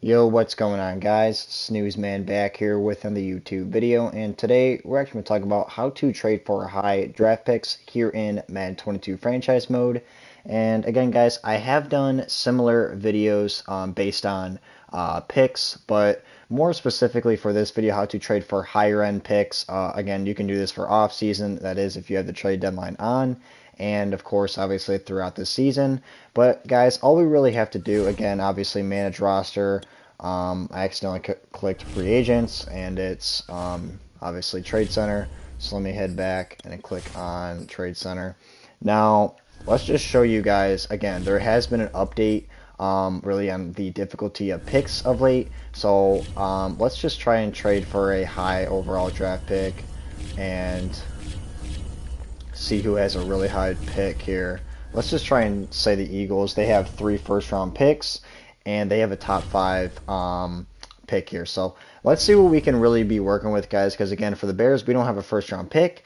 Yo, what's going on, guys? Snooze Man back here with another YouTube video, and today we're actually going to talk about how to trade for high draft picks here in Madden 22 franchise mode. And again, guys, I have done similar videos based on picks, but more specifically for this video, how to trade for higher end picks. Again, you can do this for off season, that is, if you have the trade deadline on, and of course obviously throughout the season. But guys, all we really have to do, again, obviously manage roster. I accidentally clicked free agents, and it's obviously trade center. So let me head back and click on trade center. Now let's just show you guys again. There has been an update really on the difficulty of picks of late. So let's just try and trade for a high overall draft pick and see who has a really high pick here. Let's just try and say the Eagles. They have 3 first-round picks, and they have a top 5 pick here. So let's see what we can really be working with, guys, because, again, for the Bears, we don't have a first-round pick.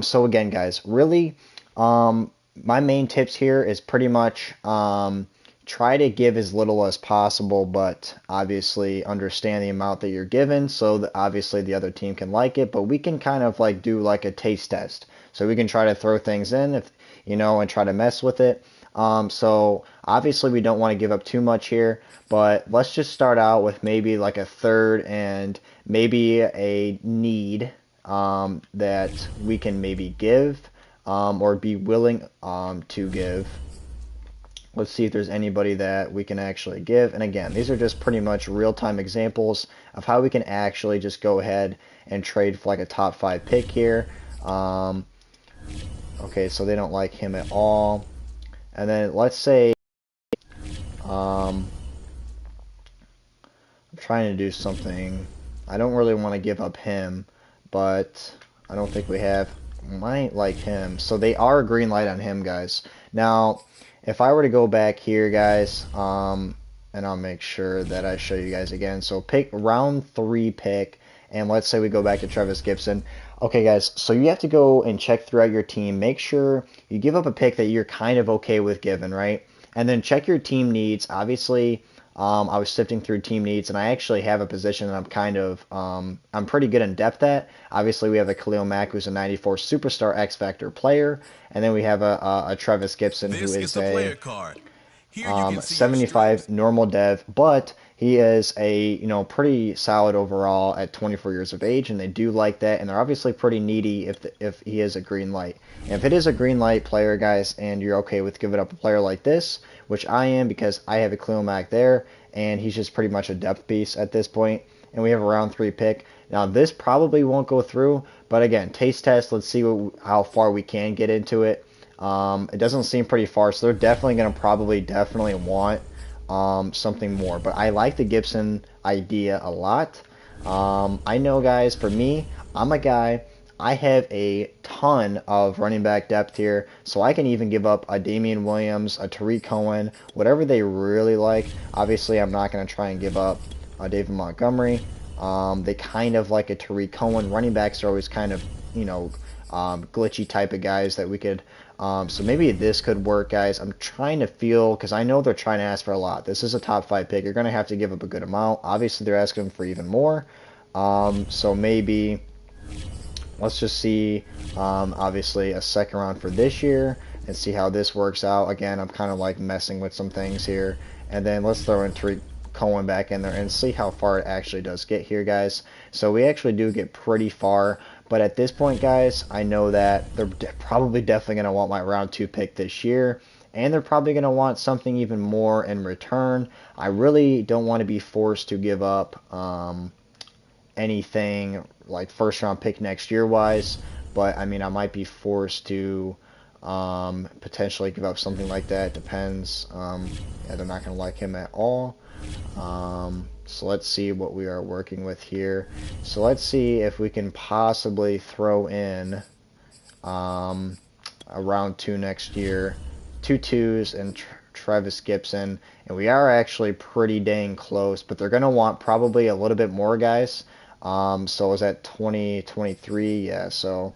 So, again, guys, really, my main tips here is pretty much try to give as little as possible, but obviously understand the amount that you're given so that obviously the other team can like it. But we can kind of like do like a taste test. So we can try to throw things in if and try to mess with it. So obviously we don't want to give up too much here, but let's just start out with maybe like a third and maybe a need that we can maybe give or be willing to give. Let's see if there's anybody that we can actually give. And again, these are just pretty much real-time examples of how we can actually just go ahead and trade for like a top 5 pick here. Okay, so they don't like him at all. And then let's say I'm trying to do something. I don't really want to give up him, but I don't think we might like him. So they are a green light on him, guys. Now, if I were to go back here, guys, and I'll make sure that I show you guys again. So pick round 3 pick, and let's say we go back to Travis Gibson. Okay, guys, so you have to go and check throughout your team. Make sure you give up a pick that you're kind of okay with giving, right? And then check your team needs. Obviously, I was sifting through team needs, and I actually have a position that I'm pretty good in depth at. Obviously, we have a Khalil Mack, who's a 94 superstar X Factor player, and then we have a Travis Gibson, who This is is the a player card. Here you can see your 75 strengths. normal dev, but he is a pretty solid overall at 24 years of age, and they do like that, and they're obviously pretty needy if he is a green light. And if it is a green light player, guys, and you're okay with giving up a player like this, which I am because I have a Khalil Mack there, and he's just pretty much a depth piece at this point, and we have a round 3 pick. Now this probably won't go through, but again, taste test. Let's see how far we can get into it. It doesn't seem pretty far, so they're definitely going to definitely want something more. But I like the Gibson idea a lot. I know, guys, for me, I'm a guy, I have a ton of running back depth here, so I can even give up a Damian Williams, a Tariq Cohen, whatever they really like. Obviously, I'm not going to try and give up David Montgomery. They kind of like a Tariq Cohen. Running backs are always kind of, glitchy type of guys that we could. So maybe this could work, guys. I'm trying to feel, because I know they're trying to ask for a lot. This is a top 5 pick. You're going to have to give up a good amount. Obviously, they're asking for even more. So maybe let's just see, obviously, a second round for this year and see how this works out. Again, I'm kind of like messing with some things here. And then let's throw in Tariq Cohen back in there and see how far it actually does get here, guys. So we actually do get pretty far. But at this point, guys, I know that they're probably definitely going to want my round 2 pick this year. And they're probably going to want something even more in return. I really don't want to be forced to give up anything like first round pick next year wise. But, I mean, I might be forced to potentially give up something like that. Depends. Yeah, they're not going to like him at all. So let's see what we are working with here. So let's see if we can possibly throw in a round 2 next year. 2 twos and Travis Gibson. And we are actually pretty dang close, but they're going to want probably a little bit more, guys. So is that 2023? Yeah, so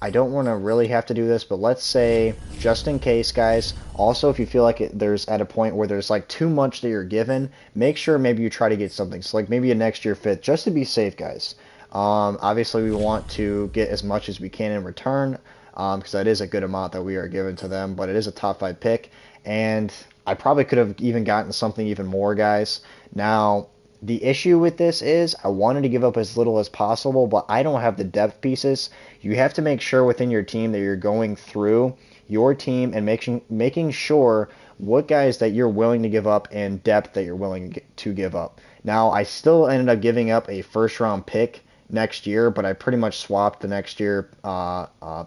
I don't want to really have to do this, but let's say, just in case, guys, also if you feel like there's at a point where there's like too much that you're given, make sure maybe you try to get something. So like maybe a next year fifth, just to be safe, guys. Obviously, we want to get as much as we can in return, because that is a good amount that we are given to them, but it is a top five pick, and I probably could have even gotten something even more, guys. Now, the issue with this is I wanted to give up as little as possible, but I don't have the depth pieces. You have to make sure within your team that you're going through your team and making sure what guys that you're willing to give up and depth that you're willing to give up. Now, I still ended up giving up a first round pick next year, but I pretty much swapped the next year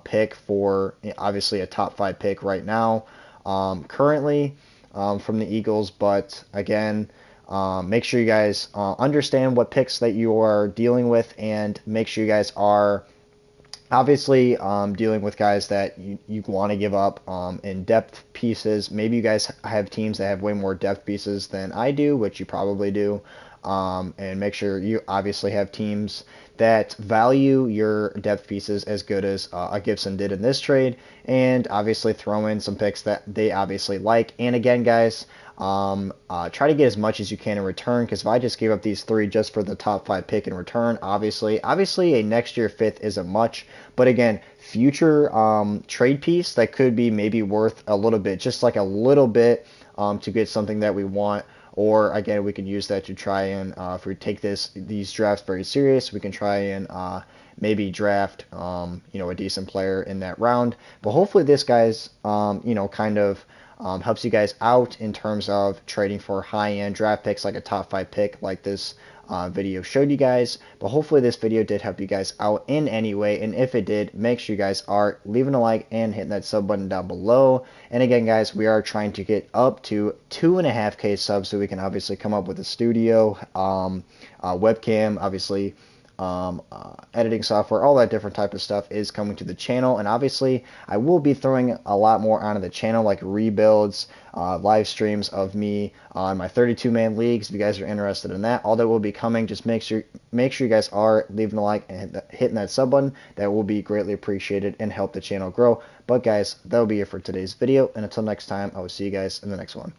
pick for obviously a top five pick right now, currently from the Eagles. But again, make sure you guys understand what picks that you are dealing with, and make sure you guys are obviously dealing with guys that you want to give up in depth pieces. Maybe you guys have teams that have way more depth pieces than I do, which you probably do. And make sure you obviously have teams that value your depth pieces as good as a Gibson did in this trade, and obviously throw in some picks that they obviously like. And again, guys, try to get as much as you can in return, because if I just gave up these three just for the top five pick in return, obviously a next year fifth isn't much, but again, future trade piece that could be maybe worth a little bit, just like a little bit, to get something that we want. Or again, we can use that to try and if we take these drafts very serious, we can try and maybe draft a decent player in that round. But hopefully this guy's kind of helps you guys out in terms of trading for high-end draft picks, like a top five pick like this video showed you guys. But hopefully this video did help you guys out in any way, and if it did, make sure you guys are leaving a like and hitting that sub button down below. And again, guys, we are trying to get up to 2.5K subs so we can obviously come up with a studio, webcam, obviously editing software, all that different type of stuff is coming to the channel. And obviously I will be throwing a lot more onto the channel, like rebuilds, live streams of me on my 32-man leagues. If you guys are interested in that, all that will be coming. Just make sure you guys are leaving a like and hitting that sub button. That will be greatly appreciated and help the channel grow. But guys, that will be it for today's video, and until next time, I will see you guys in the next one.